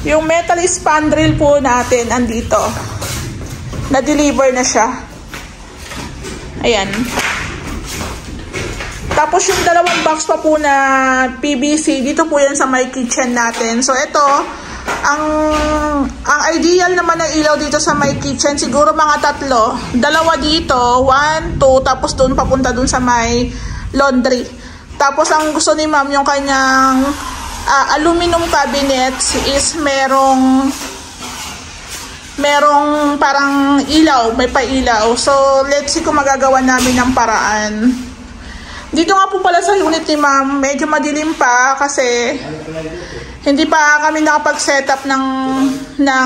Yung metal spandrel po natin andito. Na-deliver na siya. Ayan. Tapos yung dalawang box pa po na PVC, dito po yan sa my kitchen natin. So ito, ang ideal naman ng ilaw dito sa my kitchen, siguro mga 3. Dalawa dito, 1, 2, tapos doon papunta doon sa my laundry. Tapos ang gusto ni ma'am, yung kanyang aluminum cabinets is merong parang ilaw, may pa-ilaw. So let's see kung magagawa namin ng paraan. Dito nga po pala sa unit ni ma'am, medyo madilim pa kasi hindi pa kami nakapag-setup ng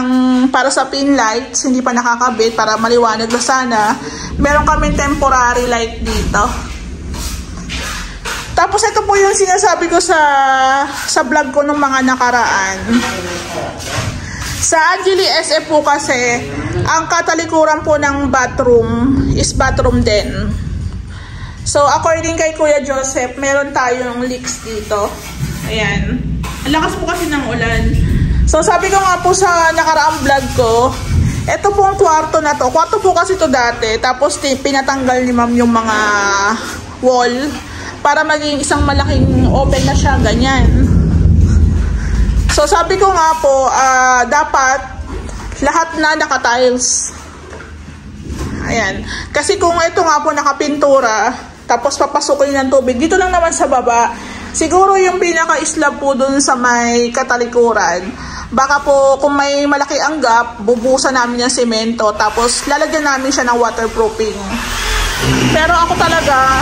para sa pin lights, hindi pa nakakabit para maliwanag na sana. Meron kaming temporary light dito. Tapos ito po yung sinasabi ko sa vlog ko nung mga nakaraan. Sa Angeli SF po kasi, ang katalikuran po ng bathroom is bathroom din. So, according kay Kuya Joseph, meron tayong leaks dito. Ayan. Ang lakas po kasi ng ulan. So, sabi ko nga po sa nakaraang vlog ko, ito pong kwarto na to. Kwarto po kasi to dati. Tapos, pinatanggal ni ma'am yung mga wall para maging isang malaking open na siya. Ganyan. So, sabi ko nga po, dapat lahat na naka-tiles. Ayan. Kasi kung ito nga po nakapintura, tapos papasukin ng tubig, dito lang naman sa baba, siguro yung pinaka-slab po dun sa may katalikuran, baka po kung may malaki ang gap, bubusan namin yung semento, tapos lalagyan namin siya ng waterproofing. Pero ako talaga,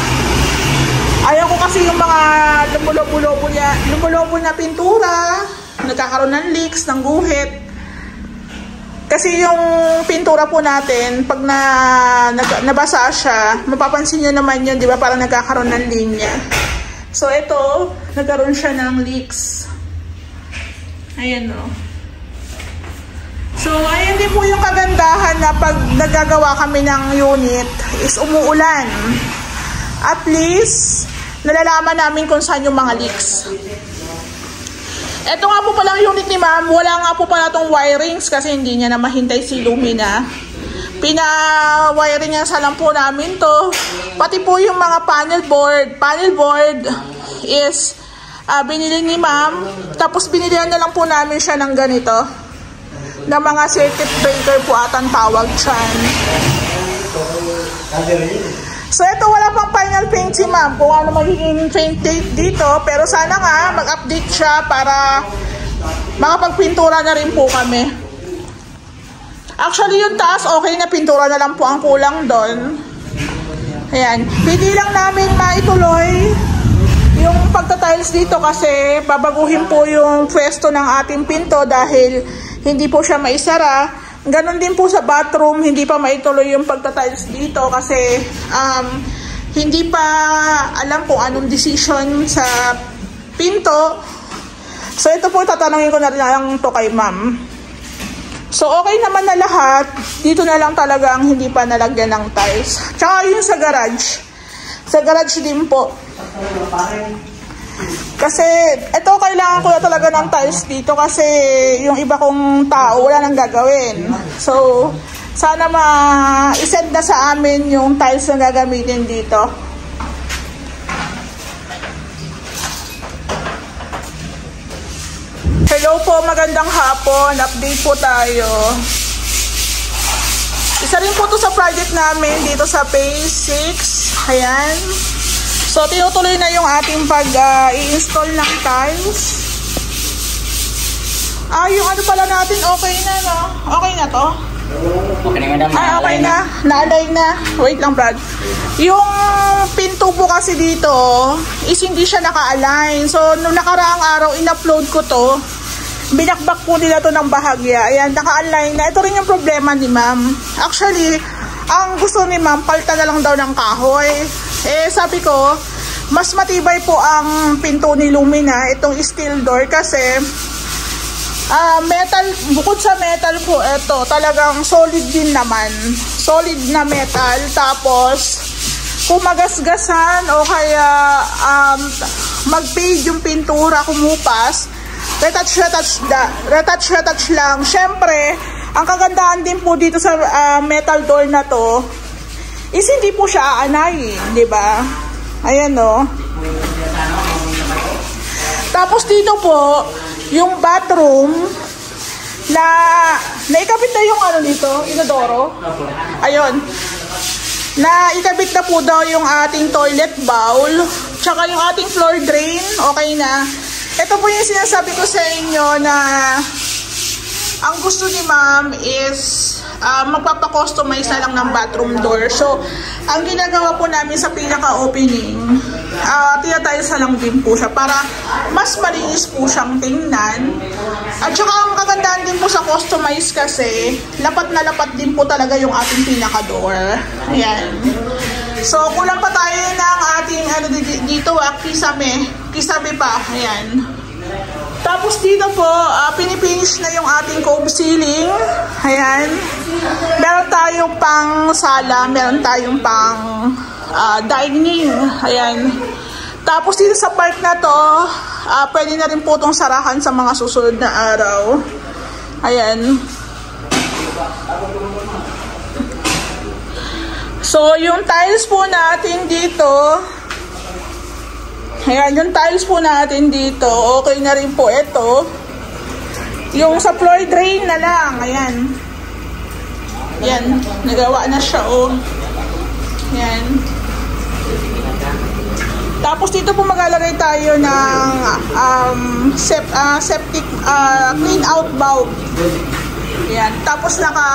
ayaw ko kasi yung mga lumulobo na pintura, nagkakaroon ng leaks, ng guhit. Kasi yung pintura po natin, pag nabasa siya, mapapansin nyo naman yun, di ba? Parang nagkakaroon ng linya. So, ito, nagkaroon siya ng leaks. Ayan, o. So, ayan din po yung kagandahan na pag nagagawa kami ng unit, is umuulan. At least, nalalaman namin kung saan yung mga leaks. Ito nga po palang unit ni ma'am, wala nga po pala itong wirings kasi hindi niya na mahintay si Lumina. Pina-wiring niya sa lang po namin to. Pati po yung mga panel board. Panel board is binili ni ma'am. Tapos binilihan na lang po namin siya ng ganito. Na mga circuit breaker po atang tawag dyan. So, ito wala pang final paint si ma'am kung ano magiging paint date dito. Pero sana nga mag-update siya para makapagpintura na rin po kami. Actually, yung taas, okay na, pintura na lang po ang kulang doon. Ayan. Hindi lang namin maituloy yung pagtatiles dito kasi babaguhin po yung pwesto ng ating pinto dahil hindi po siya maisara. Ganon din po sa bathroom, hindi pa maituloy yung pagtatiles dito kasi hindi pa alam kung anong decision sa pinto. So ito po, tatanungin ko na lang to kay ma'am. So okay naman na lahat, dito na lang talaga ang hindi pa nalagyan ng tiles. Tsaka yun sa garage. Sa garage din po. Kasi ito kailangan ko na talaga ng tiles dito kasi yung iba kong tao wala nang gagawin. So sana ma-send na sa amin yung tiles na gagamitin dito. Hello po, magandang hapon. Update po tayo. Isa rin po to sa project namin dito sa phase 6. Ayan. So, tinutuloy na yung ating pag-i-install ng tiles. Yung ano pala natin, okay na, no? Okay na to? Okay na, madam. Okay na. Na-align na. Wait lang, Brad. Yung pinto po kasi dito is hindi siya naka-align. So, nung nakaraang araw, in-upload ko to. Binakbak po nila to ng bahagya. Ayan, naka-align na. Ito rin yung problema ni ma'am. Actually, ang gusto ni ma'am, palta na lang daw ng kahoy. Sabi ko, mas matibay po ang pinto ni Lumina, itong steel door kasi metal, bukod sa metal po, ito talagang solid din naman. Solid na metal. Tapos, kung magasgasan o kaya mag-fade yung pintura, kumupas, retouch lang. Syempre, ang kagandahan din po dito sa metal door na to is hindi po siya aanayin, di ba? Ayan o. Tapos dito po, yung bathroom na naikabit na yung ano dito, inodoro. Ayun. Naikabit na po daw yung ating toilet bowl, tsaka yung ating floor drain, okay na. Ito po yung sinasabi ko sa inyo na ang gusto ni ma'am is magpapakustomize na lang ng bathroom door. So, ang ginagawa po namin sa pinaka-opening, tinatiles na lang din po siya para mas malinis po siyang tingnan. At saka ang kagandahan din po sa customize kasi, lapat na lapat din po talaga yung ating pinaka-door. Ayan. So, kulang pa tayo ng ating dito, kisame pa. Ayan. Tapos dito po, pinipinish na yung ating cove ceiling. Ayan. Meron tayong pang sala, meron tayong pang dining. Ayan. Tapos dito sa part na to, pwede na rin po itong sarahan sa mga susunod na araw. Ayan. So, yung tiles po natin dito, ayan, yung tiles po natin dito, okay na rin po ito. Yung sa floor drain na lang, ayan. Ayan, nagawa na siya, oh. Ayan. Tapos dito po maglalagay tayo ng septic clean out valve. Ayan. Tapos naka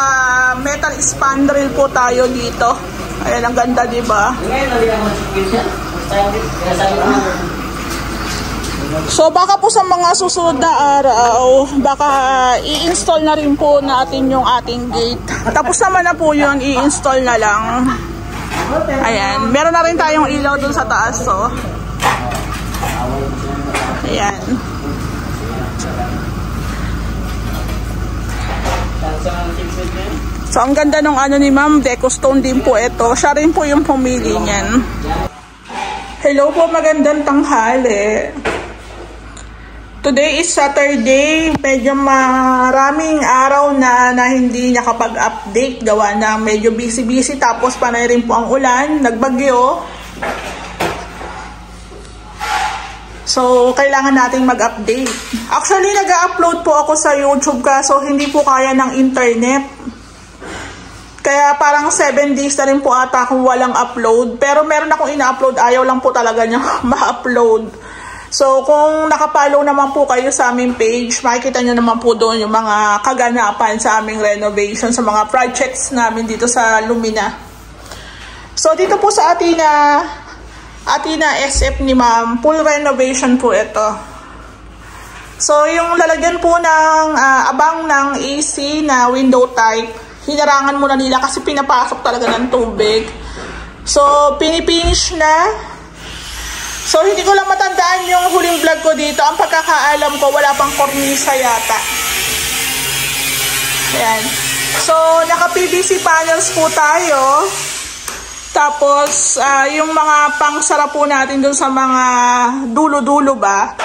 metal spandrel po tayo dito. Ayan, ang ganda, diba? So baka po sa mga susunod na araw, baka i-install na rin po natin yung ating gate. Tapos naman na po yun, i-install na lang. Ayan, meron na rin tayong ilaw dun sa taas, so. Ayan. So ang ganda nung ano ni ma'am, deco stone din po ito. Siya rin po yung pumili niyan. Hello po, magandang tanghali. Today is Saturday. Medyo maraming araw na hindi nakapag-update. Gawa na medyo busy-busy. Tapos panay rin po ang ulan. Nagbagyo. So, kailangan nating mag-update. Actually, nag-upload po ako sa YouTube kaso hindi po kaya ng internet. Kaya parang 7 days na rin po ata kung walang upload. Pero meron akong ina-upload. Ayaw lang po talaga niya ma-upload. So, kung nakapollow naman po kayo sa aming page, makikita nyo naman po doon yung mga kaganapan sa aming renovation, sa mga projects namin dito sa Lumina. So, dito po sa Atina SF ni ma'am, full renovation po ito. So, yung lalagyan po ng abang ng AC na window type, hinarangan muna nila kasi pinapasok talaga ng tubig. So, pinipinish na. So, hindi ko lang matandaan yung huling vlog ko dito. Ang pagkakaalam ko, wala pang kornisa yata. Ayan. So, naka-PVC panels po tayo. Tapos, yung mga pangsara po natin dun sa mga dulo-dulo ba,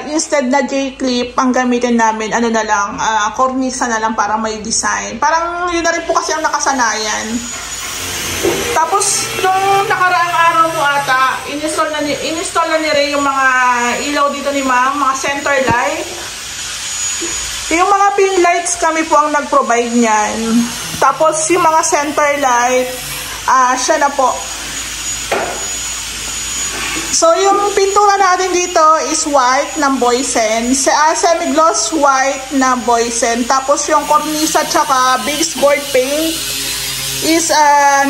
instead na J-clip, ang gamitin namin, ano na lang, kornisa na lang para may design. Parang yun na rin po kasi ang nakasanayan. Tapos, nung nakaraang araw po ata, in-install na ni Ray yung mga ilaw dito ni ma'am, mga center light. Yung mga pin lights kami po ang nag-provide niyan. Tapos, yung mga center light, siya na po. So, yung pintura natin dito is white ng Boysen. Semi-gloss white na Boysen. Tapos, yung cornisa tsaka baseboard paint is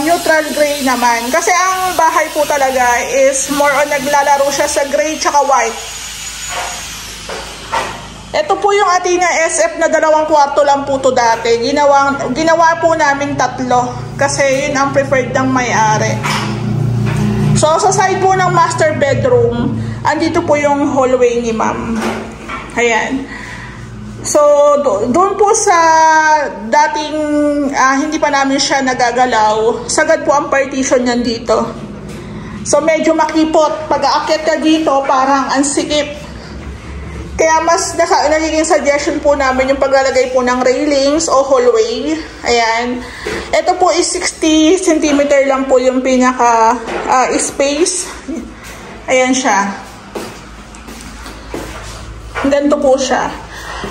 neutral gray naman. Kasi ang bahay po talaga is more on naglalaro siya sa gray tsaka white. Ito po yung Atina SF na 2 kwarto lang po to dati. Ginawa po namin 3 kasi yun ang preferred ng may-ari. So, sa side po ng master bedroom, andito po yung hallway ni ma'am. Ayan. So, doon po sa dating hindi pa namin siya nagagalaw, sagad po ang partition niyan dito. So, medyo makipot. Pag aakyat ka dito, parang ang sikip. Kaya mas nagiging suggestion po namin yung paglalagay po ng railings o hallway. Ayan. Ito po is 60 cm lang po yung pinaka space. Ayan siya. Ganito po siya.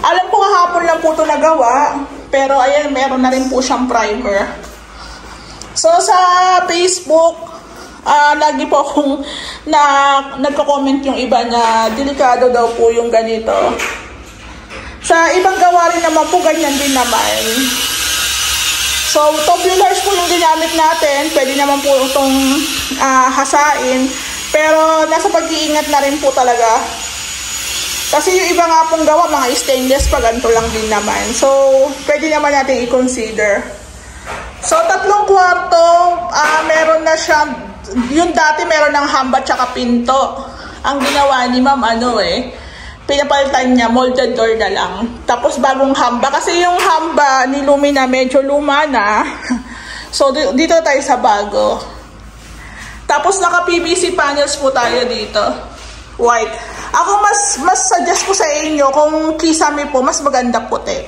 Alam ko kahapon lang po ito nagawa. Pero ayan, meron na rin po siyang primer. So sa Facebook, lagi po akong nagko-comment yung iba na delikado daw po yung ganito. Sa ibang gawa rin naman po, ganyan din naman. So, tubulars po yung ginamit natin. Pwede naman po itong hasain. Pero nasa pag-iingat na rin po talaga. Kasi yung iba nga pong gawa, mga stainless pa, ganito lang din naman. So, pwede naman natin i-consider. So, 3 kwarto, meron na siyang. Yung dati meron ng hamba tsaka pinto. Ang ginawa ni ma'am pinapalitan niya, molded door na lang. Tapos bagong hamba. Kasi yung hamba ni Lumina medyo luma na. So dito tayo sa bago. Tapos naka PVC panels po tayo dito. White. Ako mas suggest ko sa inyo kung kisame po, mas maganda puti.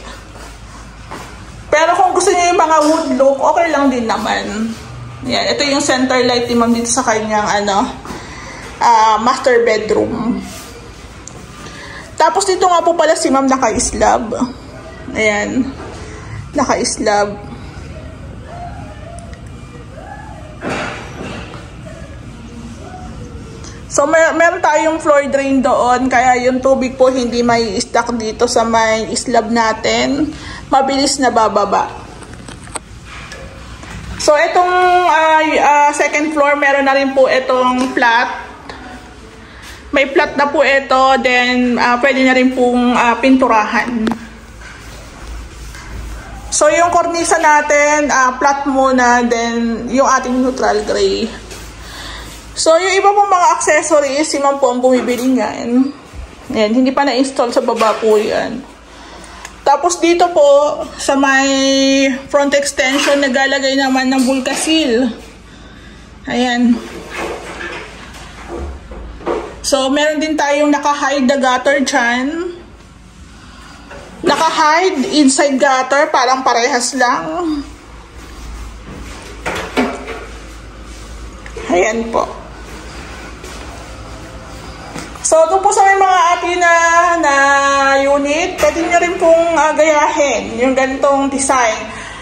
Pero kung gusto niyo yung mga wood look, okay lang din naman. Yan, ito yung center light ni ma'am dito sa kanyang master bedroom. Tapos dito nga po pala si ma'am naka-slab. Ayan. Naka-slab. So meron tayong floor drain doon, kaya yung tubig po hindi may stuck dito sa may slab natin. Mabilis na bababa. So, itong second floor, meron na rin po itong flat. May flat na po ito, then pwede na rin pong pinturahan. So, yung kornisa natin, flat muna, then yung ating neutral gray. So, yung iba pong mga accessories, si ma'am po ang bumibili yan. Yan, hindi pa na-install sa baba po yan. Tapos dito po, sa may front extension, naglalagay naman ng Vulcasil. Ayan. So, meron din tayong naka-hide the gutter dyan. Naka-hide inside gutter, parang parehas lang. Ayan po. So, ito po sa may mga atin na unit, pwede nyo rin pong gayahin yung ganitong design.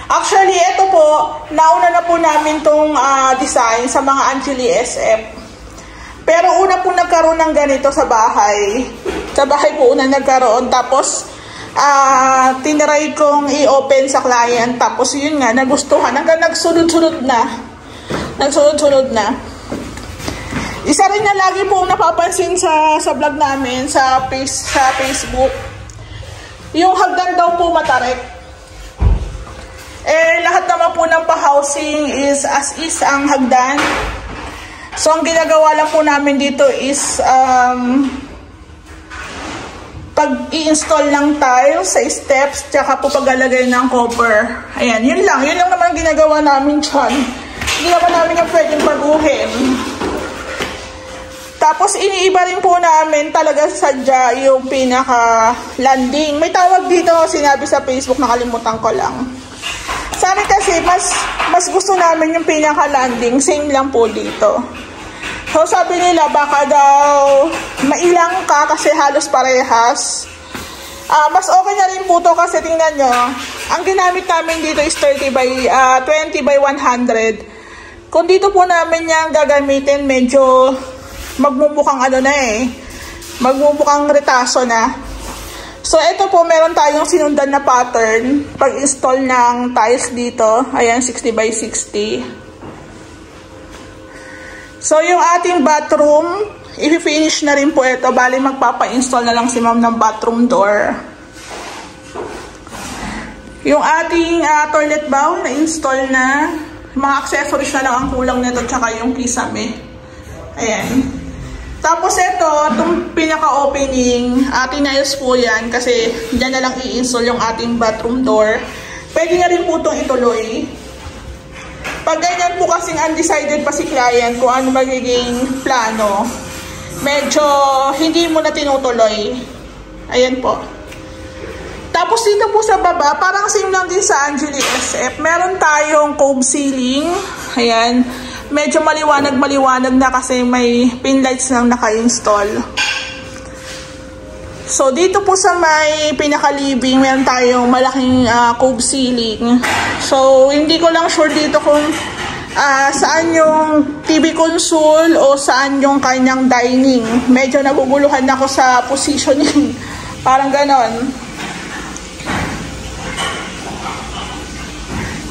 Actually, ito po, nauna na po namin itong design sa mga Angeli SF. Pero una po nagkaroon ng ganito sa bahay. Sa bahay po una nagkaroon. Tapos, tiniray kong i-open sa client. Tapos, yun nga, nagustuhan. Hanggang nagsunod-sunod na. Nagsunod-sunod na. Isa rin na lagi po napapansin sa vlog namin sa Facebook. Yung hagdan daw po matarik. Lahat naman po ng pa-housing is as is ang hagdan. So, ang ginagawa lang po namin dito is pag-i-install ng tiles sa steps, tsaka po paglalagay ng cover. Ayan, yun lang. Yun lang naman ginagawa namin dyan. Hindi naman namin yung pwedeng baguhin. Tapos, iniiba rin po namin talaga sadya yung pinaka-landing. May tawag dito, sinabi sa Facebook, nakalimutan ko lang. Sa amin kasi, mas gusto namin yung pinaka-landing. Same lang po dito. So, sabi nila, baka daw mailang ka kasi halos parehas. Mas okay na rin po to kasi tingnan nyo, ang ginamit namin dito is 20 by 100. Kung dito po namin yung gagamitin, medyo magmumukhang magmumukhang retaso na. So, ito po, meron tayong sinundan na pattern pag-install ng tiles dito. Ayan, 60 by 60. So, yung ating bathroom, i-finish na rin po ito. Bali, magpapa-install na lang si ma'am ng bathroom door. Yung ating toilet bowl, na-install na. Mga accessories na lang ang kulang nito, tsaka yung kisame. Ayan. Tapos ito, itong pinaka-opening, tiniles po yan kasi dyan na lang i-install yung ating bathroom door. Pwede na rin po itong ituloy. Pag ganyan po kasing undecided pa si client kung ano magiging plano, medyo hindi mo na tinutuloy. Ayan po. Tapos dito po sa baba, parang same lang din sa Angeli SF. Meron tayong cove ceiling. Ayan. Medyo maliwanag na kasi may pin lights lang naka-install. So dito po sa may pinaka-living, meron tayong malaking cove ceiling. So hindi ko lang sure dito kung saan yung TV console o saan yung kanyang dining. Medyo naguguluhan ako sa positioning. Parang ganon.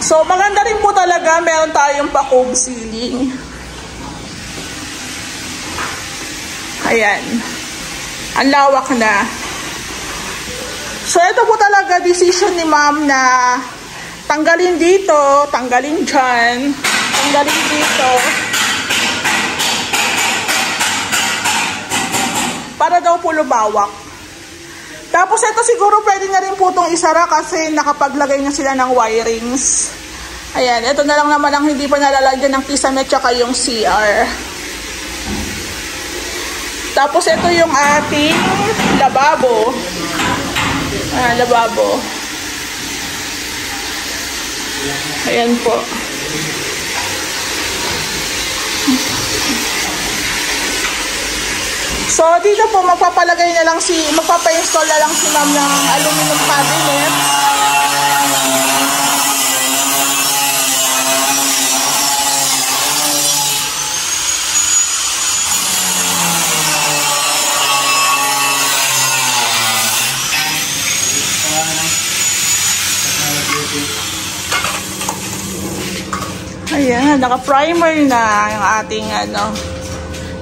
So, maganda rin po talaga, meron tayong pa-cove ceiling. Ayan. Ang lawak na. So, ito po talaga decision ni ma'am na tanggalin dito, tanggalin dyan, tanggalin dito. Para daw po lumawak. Tapos ito siguro pwede na rin po itong isara kasi nakapaglagay na sila ng wirings. Ayan, ito na lang naman ang hindi pa nalalagyan ng kisame tsaka yung CR. Tapos ito yung ating lababo. Lababo. Ayan po. So, dito po, magpapa-install na lang si ma'am ng aluminum cabinet. Ayan, naka-primer na yung ating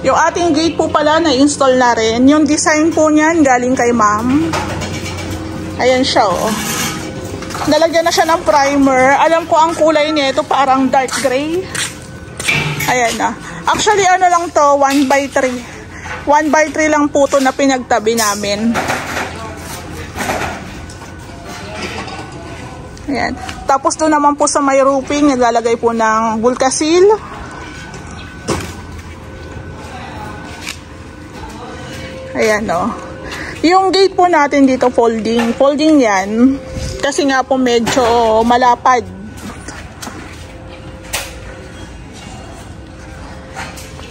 yung ating gate po pala na-install na rin. Yung design po niyan galing kay ma'am. Ayan siya, oh. Nalagyan na siya ng primer. Alam ko ang kulay niya ito parang dark gray. Ayan na. Actually lang to, 1x3. 1x3 lang po to na pinagtabi namin. Ayan. Tapos doon naman po sa may roofing, naglalagay po ng Vulcasil. Ayan, o. Yung gate po natin dito, folding. Folding yan. Kasi nga po medyo malapad.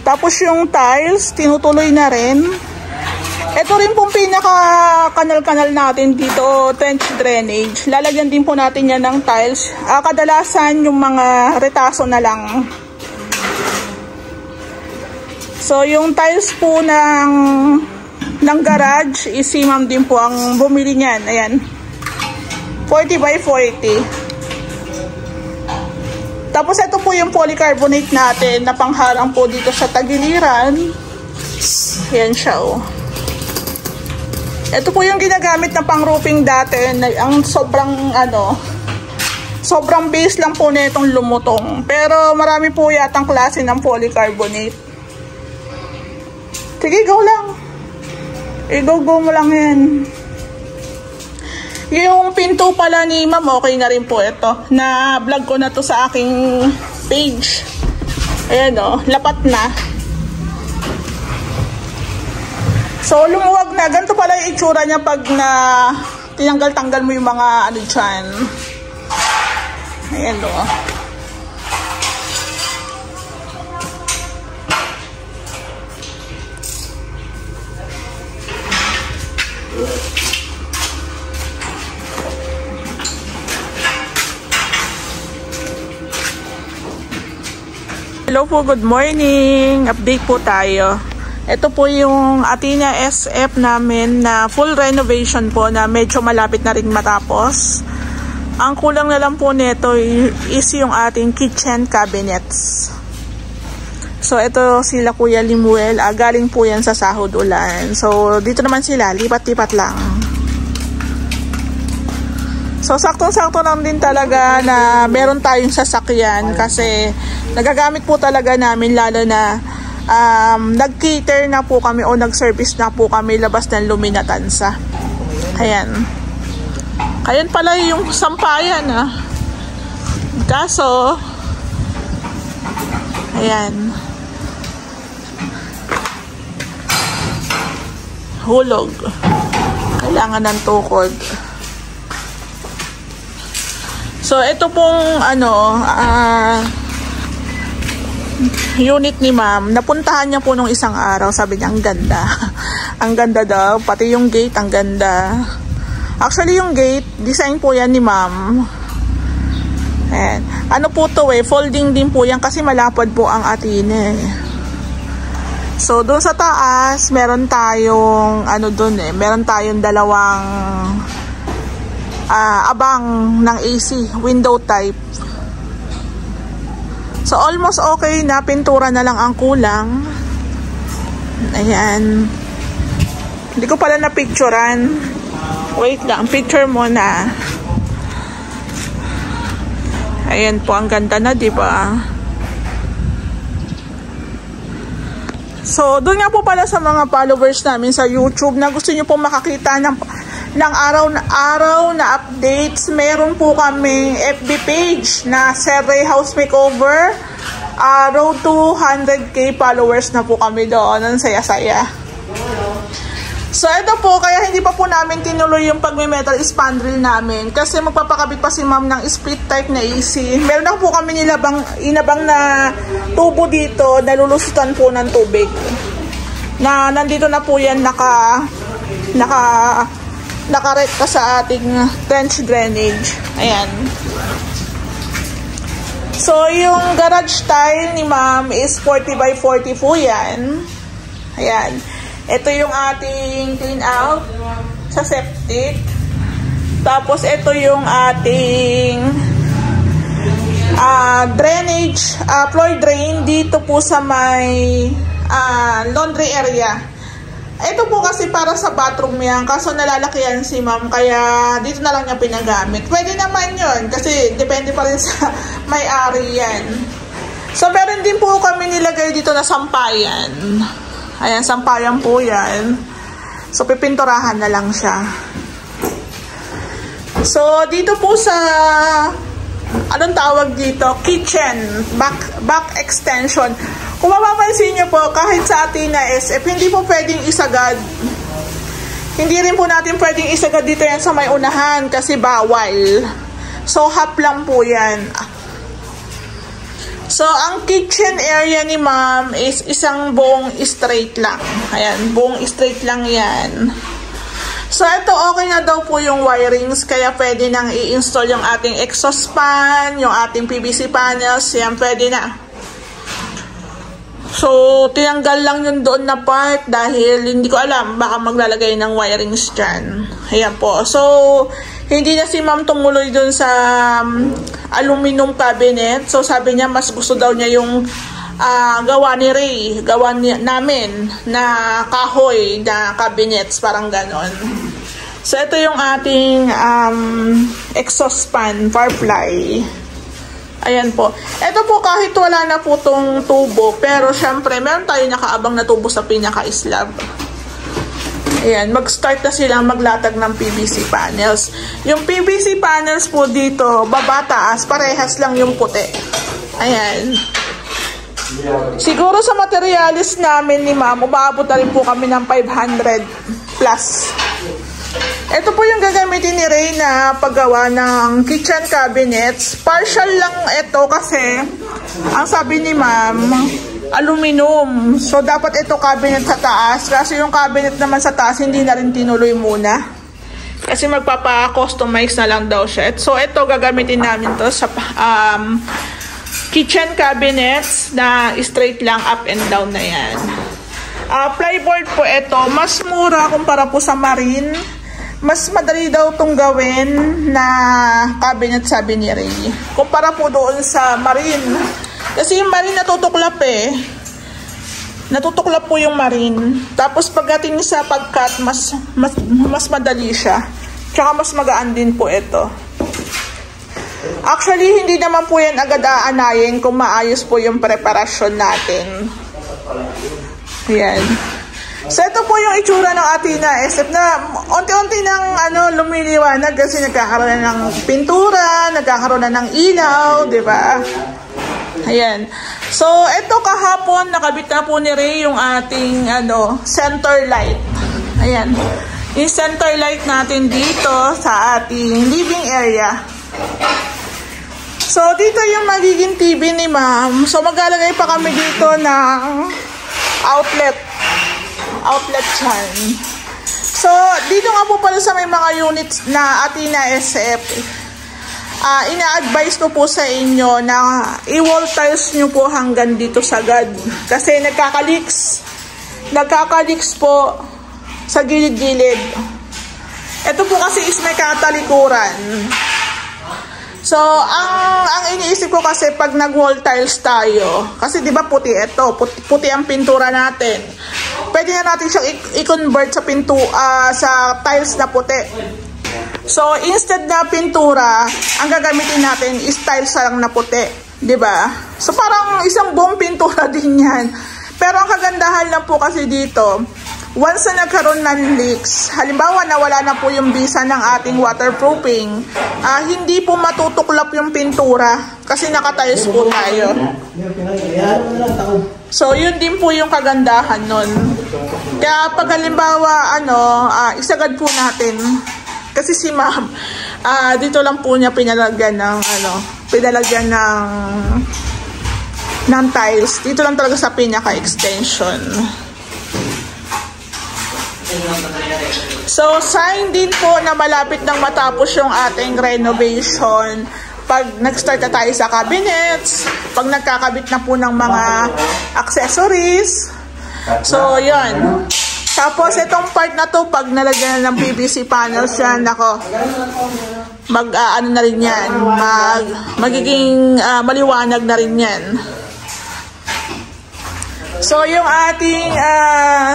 Tapos yung tiles, tinutuloy na rin. Ito rin pong pinaka-kanal-kanal natin dito, trench drainage. Lalagyan din po natin yan ng tiles. Kadalasan yung mga retaso na lang. So, yung tiles po ng garage, si ma'am din po ang bumili niyan. Ayan. 40x40. Tapos ito po yung polycarbonate natin na pangharang po dito sa tagiliran. Ayan siya, oh. Ito po yung ginagamit na pang-roofing dati. Ang sobrang base lang po na itong lumutong. Pero marami po yatang klase ng polycarbonate. Sige, go lang. I-go-go mo lang yan. Yung pinto pala ni ma'am, okay na rin po ito. Na-vlog ko na to sa aking page. Ayan, o. Lapat na. So, lumuwag na. Ganito pala yung itsura niya pag tinanggal-tanggal mo yung mga dyan. Ayan, o. Hello po, good morning. Update po tayo. Ito po yung Athena SF namin na full renovation po na medyo malapit na rin matapos. Ang kulang na lang po nito is yung ating kitchen cabinets. So ito sila Kuya Limuel, galing po yan sa Sahod Ulan. So dito naman sila, lipat-lipat lang. So saktong-sakto lang din talaga na meron tayong sasakyan kasi nagagamit po talaga namin lalo na nag-cater na po kami o nag-service na po kami labas ng Luminatansa. Ayan. Ayan pala yung sampayan, Kaso ayan. Hulog. Kailangan ng tukod. So, ito pong unit ni ma'am, napuntahan niya po nung isang araw. Sabi niya, ang ganda. Ang ganda daw. Pati yung gate, ang ganda. Actually, yung gate, design po yan ni ma'am. Ayan. Ano po to folding din po yan kasi malapad po ang atine. So, doon sa taas, meron tayong, meron tayong dalawang abang ng AC, window type. So, almost okay na. Pintura na lang ang kulang. Ayan. Hindi ko pala na-picturean. Wait lang. Picture muna. Ayan po. Ang ganda na, diba? So, doon nga po pala sa mga followers namin sa YouTube na gusto nyo po makakita ng araw na updates. Meron po kaming FB page na Sir Ray House Makeover. Road to 100k followers na po kami doon. Ang saya-saya. So, ito po, kaya hindi pa po namin tinuloy yung pagme-metal spandrel namin kasi magpapakabit pa si ma'am ng split type na AC. Meron na po kami inabang na tubo dito, nalulusutan po ng tubig. Na nandito na po yan nakarekta sa ating trench drainage. Ayan. So, yung garage tile ni ma'am is 40 by 40 po yan. Ayan. Ito yung ating clean out sa septic. Tapos, ito yung ating drainage, floor drain dito po sa may laundry area. Ito po kasi para sa bathroom yan. Kaso nalalakihan si ma'am. Kaya dito na lang niya pinagamit. Pwede naman yun. Kasi depende pa rin sa may-ari yan. So, meron din po kami nilagay dito na sampayan. Ayan, sampayan po yan. So, pipinturahan na lang siya. So, dito po sa anong tawag dito? Kitchen. Back extension. Kung mapapansin nyo po, kahit sa atin na SF, hindi po pwedeng isagad. Hindi rin po natin pwedeng isagad dito yan sa may unahan kasi bawal. So, half lang po yan. So, ang kitchen area ni ma'am is isang buong straight lang. Ayan, buong straight lang yan. So, ito okay na daw po yung wirings, kaya pwede nang i-install yung ating exhaust fan, yung ating PVC panels, yan pwede na. So, tinanggal lang yung doon na part dahil hindi ko alam, baka maglalagay ng wirings dyan. Ayan po. So, hindi na si ma'am tumuloy doon sa aluminum cabinet. So, sabi niya, mas gusto daw niya yung gawa ni Ray, namin na kahoy na cabinets, parang ganon. So, ito yung ating exhaust fan, firefly. Ayan po. Ito po kahit wala na po tong tubo, pero syempre, meron tayo nakaabang na tubo sa pinaka-slab. Ayan, mag-start na silang maglatag ng PVC panels. Yung PVC panels po dito, babataas, parehas lang yung puti. Ayan. Siguro sa materialis namin ni ma'am, umaabot na rin po kami ng 500 plus. Ito po yung gagamitin ni Ray na paggawa ng kitchen cabinets. Partial lang ito kasi ang sabi ni ma'am, aluminum. So, dapat ito cabinet sa taas. Kasi yung cabinet naman sa taas, hindi na rin tinuloy muna. Kasi magpapa-customize na lang daw siya. So, ito gagamitin namin to sa kitchen cabinets na straight lang, up and down na yan. Plyboard po ito. Mas mura kumpara po sa marine. Mas madali daw itong gawin na cabinet, sabi ni Ray. Kumpara po doon sa marine. Kasi yung marine natutuklap eh. Natutuklap po yung marine. Tapos pagdating sa pag-cut, mas madali siya. Tsaka mas magaan din po ito. Actually, hindi naman po yan agad aanayin kung maayos po yung preparasyon natin. Ayan. So, ito po yung itsura ng ating na SF na unti-unti nang lumiliwanag kasi nagkakaroon na ng pintura, nagkakaroon na ng ilaw, di ba? Ayan. So, ito kahapon, nakabit na po ni Ray yung ating center light. Ayan. yung center light natin dito sa ating living area. So, dito yung magiging TV ni ma'am. So, maglalagay pa kami dito ng outlet dyan. So, dito nga po pala sa may mga units na Athena SF, ina-advise ko po sa inyo na i-wall tiles nyo po hanggang dito sagad. Kasi nagkaka-leaks po sa gilid-gilid. Ito po kasi is may katalikuran. So, ang iniisip ko kasi pag nag-wall tiles tayo, kasi di ba puti ito, puti ang pintura natin. Pwede na natin siyang i-convert sa sa tiles na puti. So, instead na pintura, ang gagamitin natin is tiles lang na puti, di ba? So, parang isang buong pintura din yan. Pero ang kagandahan lang po kasi dito, once na nagkaroon ng leaks, halimbawa nawala na po yung bisa ng ating waterproofing, hindi po matutuklap yung pintura kasi nakatiles po tayo. So, yun din po yung kagandahan nun. Kaya pag halimbawa, isagad po natin, kasi si ma'am, dito lang po niya pinalagyan ng tiles. Dito lang talaga sa pinaka-extension. So, sign din po na malapit nang matapos yung ating renovation. Pag nag-start na tayo sa cabinets, pag nagkakabit na po ng mga accessories. So, yun. Tapos, itong part na to, pag nalagyan na ng PVC panels yan, ako, na rin yan, magiging maliwanag na rin yan. So, yung ating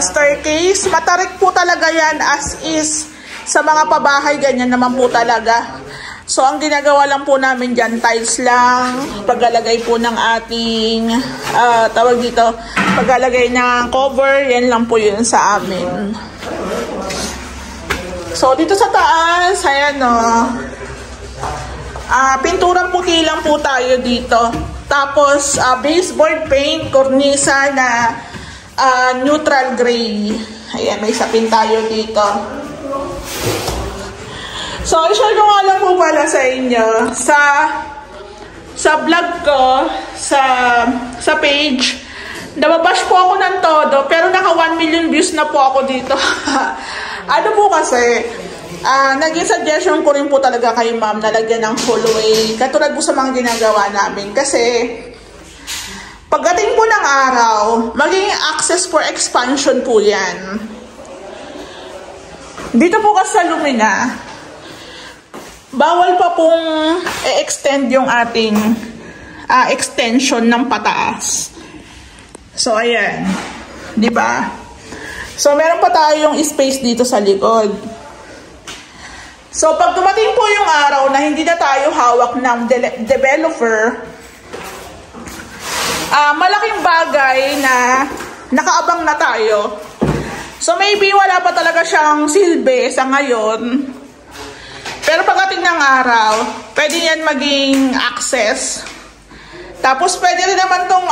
staircase, matarik po talaga yan as is. Sa mga pabahay, ganyan naman po talaga. So, ang ginagawa lang po namin dyan, tiles lang, paglalagay po ng ating, paglalagay ng cover, yan lang po yun sa amin. So, dito sa taas, ayan pinturang puti lang po tayo dito. Tapos, baseboard paint, cornisa na neutral gray. Ayan, may sapin tayo dito. So, i-share ko nga lang po pala sa inyo. Sa vlog ko, sa page, nababash po ako ng todo, pero naka 1 million views na po ako dito. Ano po kasi, naging suggestion ko rin po talaga kay ma'am na lagyan ng full way. Katulad po sa mga ginagawa namin. Kasi, pagdating po ng araw, magiging access for expansion po yan. Dito po kasi sa Lumina, bawal pa pong i-extend yung ating extension ng pataas. So, ayan. Diba? So, meron pa tayong space dito sa likod. So, pag dumating po yung araw na hindi na tayo hawak ng developer, malaking bagay na nakaabang na tayo. So, maybe wala pa talaga siyang silbi sa ngayon. Pero pagdating ng araw, pwede yan maging access. Tapos, pwede rin naman tong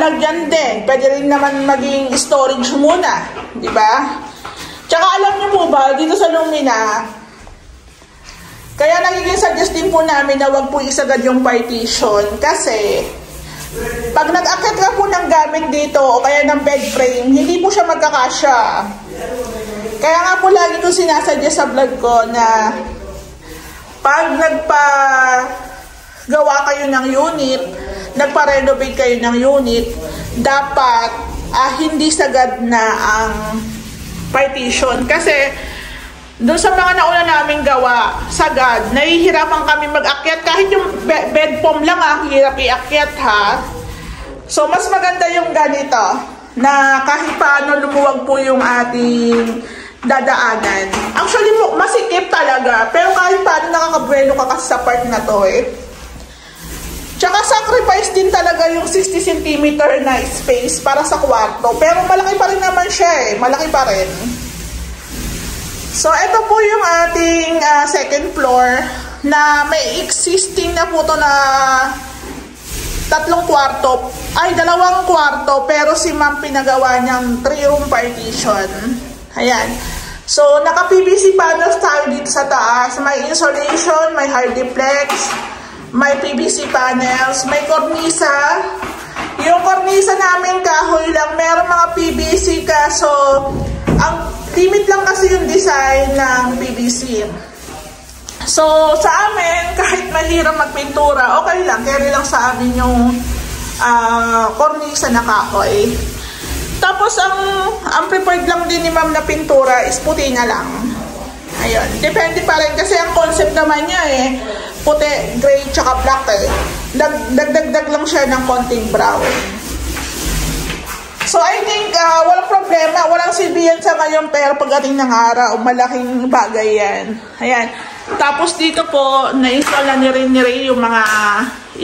lagyan din. Pwede rin naman maging storage muna. Diba? Tsaka alam niyo po ba, dito sa Lumina, kaya nagiging suggest din po namin na wag po isagad yung partition. Kasi, pag nag-akit ka po ng gamit dito o kaya ng bed frame, hindi po siya magkakasya. Kaya nga po lagi ko sinasuggest sa vlog ko na pag nagpa-gawa kayo ng unit, nagpa-renovate kayo ng unit, dapat hindi sagad na ang partition. Kasi doon sa mga nauna naming gawa, sagad, nahihirapan kami mag-akyat. Kahit yung bed foam lang hirap i-akyat So, mas maganda yung ganito, na kahit paano lumuwag po yung ating dadaanan. Actually, masikip talaga. Pero kahit paano nakakabuelo ka kasi sa part na to Tsaka sacrifice din talaga yung 60 cm na space para sa kwarto. Pero malaki pa rin naman siya Malaki pa rin. So, ito po yung ating second floor na may existing na po to na 2 kwarto, pero si ma'am pinagawa niyang 3-room partition. Ayan. So, naka-PVC panels tayo dito sa taas. May insulation, may hardiplex, may PVC panels, may kornisa. Yung kornisa namin kahoy lang, meron mga PVC kaso ang limit lang kasi yung design ng PVC. So, sa amin, kahit mahirap magpintura, okay lang. Carry lang sa amin yung kornisa na kahoy. Tapos, ang preferred lang din ni ma'am na pintura is puti na lang. Ayun. Depende pa rin kasi ang concept naman niya puti, gray, tsaka black Dagdag lang siya ng konting brown. So, I think, walang problema. Walang silbihan sa ngayon pero pagdating ng araw, malaking bagay yan. Ayan. Tapos dito po, na-install na ni Ray yung mga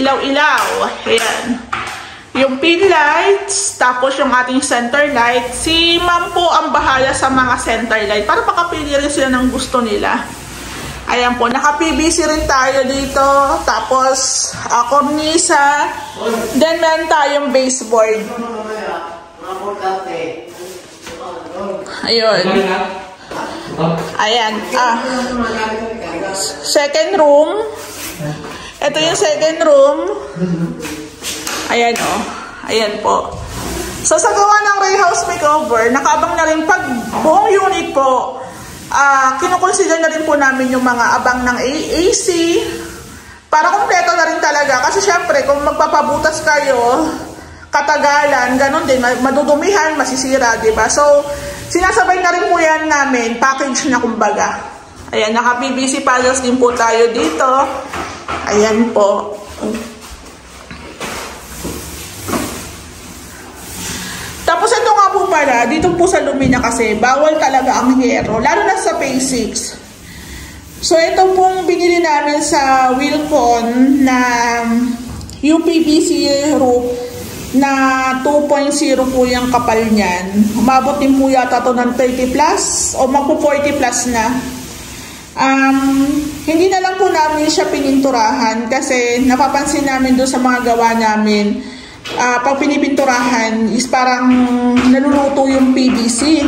ilaw-ilaw. Ayan. Yung pin lights, tapos yung ating center light. Si ma'am po ang bahala sa mga center light para makapili rin sila ng gusto nila. Ayan po, naka-PVC rin tayo dito. Tapos, kornisa. Then, meron tayong baseboard. Ayun. Ayan. Second room. Ito yung second room. Ayan o. Ayan po. So, sa gawa ng Ray House Makeover, nakabang na rin pag buong unit po, kinukonsider na rin po namin yung mga abang ng AC para kumpleto na rin talaga. Kasi syempre, kung magpapabutas kayo, katagalan, ganun din, madudumihan, masisira, diba? So, sinasabay na rin po yan namin, package na kumbaga. Ayan, naka-PVC panels din po tayo dito. Ayan po. Tapos ito nga po pala, dito po sa Lumina kasi, bawal talaga ang hero, lalo na sa Phase 6. So ito pong binili namin sa Wilcon na UPVC roof na 2.0 po yung kapal niyan. Umabot din po yata ito ng 30 plus o magpo 40 plus na. Hindi na lang po namin siya pininturahan kasi napapansin namin doon sa mga gawa namin. Pag pinipinturahan is parang naluluto yung PVC.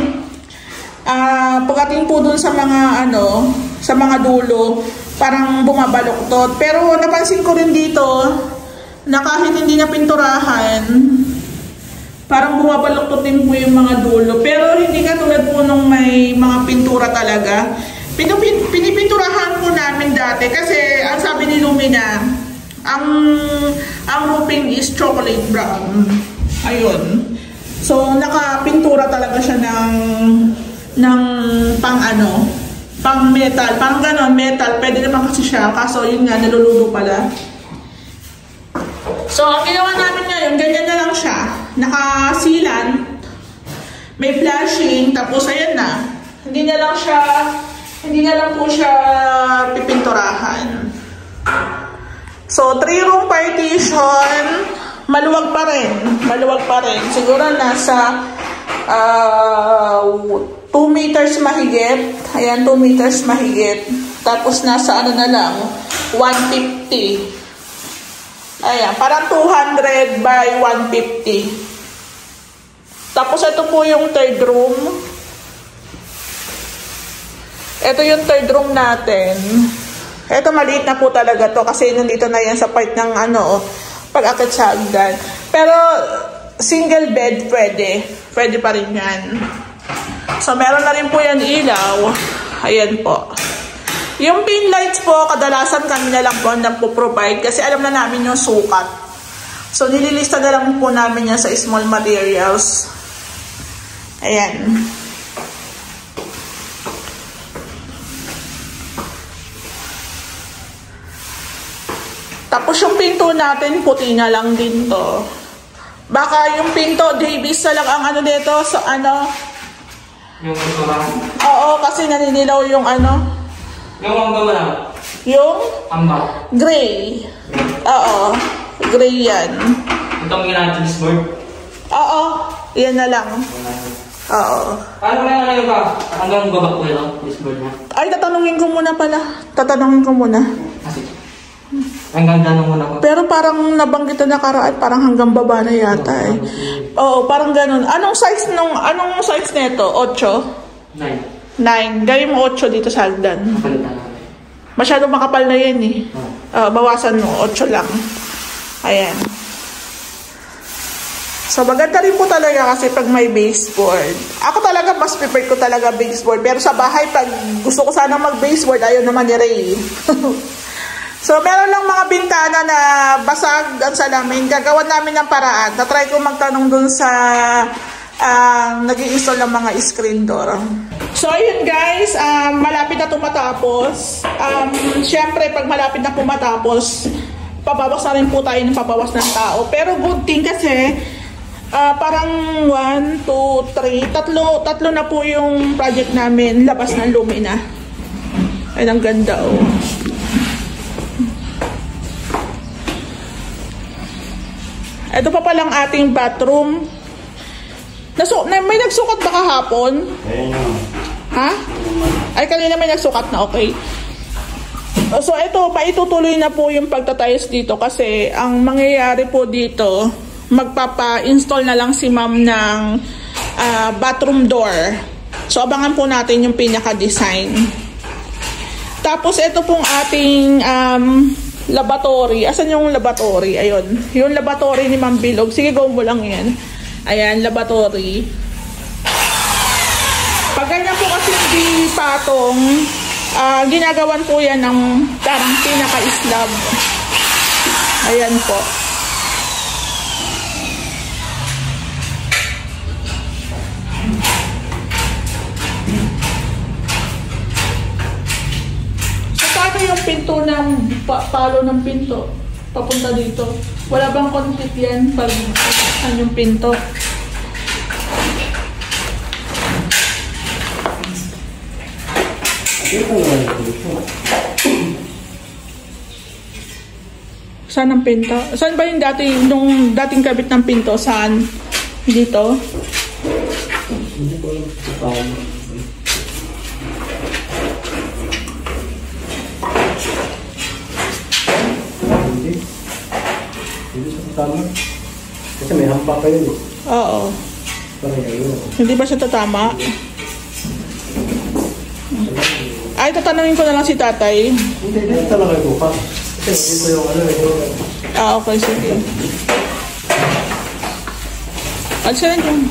Pagdating po dun sa mga sa mga dulo, parang bumabaluktot. Pero napansin ko rin dito na kahit hindi na pinturahan, parang bumabaluktot din po yung mga dulo. Pero hindi katulad po nung may mga pintura talaga. Pinipinturahan po namin dati kasi ang sabi ni Lumina, ang roofing is chocolate brown. Ayun. So, nakapintura talaga siya ng pang metal. Pang ganon, metal. Pwede naman kasi siya. Kaso, yun nga, naluludo pala. So, ang ginawa namin ngayon, ganyan na lang siya. Nakasilan. May flashing. Tapos, ayan na. Hindi na lang po siya pipinturahan. So, 3-room partition, maluwag pa rin. Siguro nasa 2 meters mahigit. Ayan, 2 meters mahigit. Tapos nasa na lang, 150. Ayan, parang 200 by 150. Tapos ito po yung third room. Ito yung third room natin. Ito maliit na po talaga to kasi nandito na yan sa part ng pag-akit sa hagdan. Pero single bed pwede pa rin yan. So meron na rin po yan ilaw. Ayan po. Yung pin lights po, kadalasan kami na lang po ang nagpo-provide kasi alam na namin yung sukat. So nililista na lang po namin yan sa small materials. Ayan. Tapos yung pinto natin, puti na lang din to. Baka yung pinto, Davis na lang ang dito, so yung pintura? Oo, kasi naninilaw yung Yung hanggang lang? Yung? Hanggang? Gray. Oo, gray yan. Itong ginagawa board? Oo, yan na lang. Oo. Paano na lang ba? Hanggang babak ko lang, this board na? Ay, tatanungin ko muna pala. Hanggang ganun muna ko. Pero parang nabanggit na nakaraan, parang hanggang baba na yata eh. Oo, parang ganun. Anong size nito? 8? 9. 9. Gawin mo 8 dito sa hagdan. Palitan natin. Masyado makapal na yan eh. Bawasan mo, 8 lang. Ayan. So, maganda rin po talaga kasi pag may baseboard. Ako talaga, mas prefer ko talaga baseboard. Pero sa bahay, pag gusto ko sana mag-baseboard, ayaw naman ni Ray. So, meron lang mga bintana na basag ang salamin. Gagawan namin ng paraan. Natry ko magtanong dun sa nag-i-install ng mga screen door. So, ayun guys, malapit na tumatapos. Siyempre, pag malapit na pumatapos, pabawas na rin po tayo ng pabawas ng tao. Pero good thing kasi, parang 1, 2, 3, tatlo na po yung project namin, labas ng lumina. Ay, ang ganda oh. Ito pa palang ating bathroom. May nagsukat ba kahapon? Ha? Ay, kanina may nagsukat na, okay. So, ito, paitutuloy na po yung pagtatayos dito kasi ang mangyayari po dito, magpapa-install na lang si ma'am ng bathroom door. So, abangan po natin yung pinaka-design. Tapos, ito pong ating laboratory. Asan yung laboratory? Ayun. Yung laboratory ni Ma'am Bilog. Sige, go mo lang yan. Ayan, laboratory. Pag ganyan po kasi hindi patong, ginagawan po yan ng parang pinaka-slab. Ayan po. Yung pinto ng palo ng pinto papunta dito. Wala bang conflict yan pag saan yung pinto? Saan ang pinto? Saan ba yung nung dating kabit ng pinto? Saan? Dito? Hindi ko alam. Hindi siya tatama. Kasi may hampa pa yun eh. Oo. Parang yun. Hindi ba siya tatama? Ay, tatanungin ko na lang si tatay. Hindi talaga ito pa. Kasi ito yung ano eh. Okay, sige. At siya rin yung...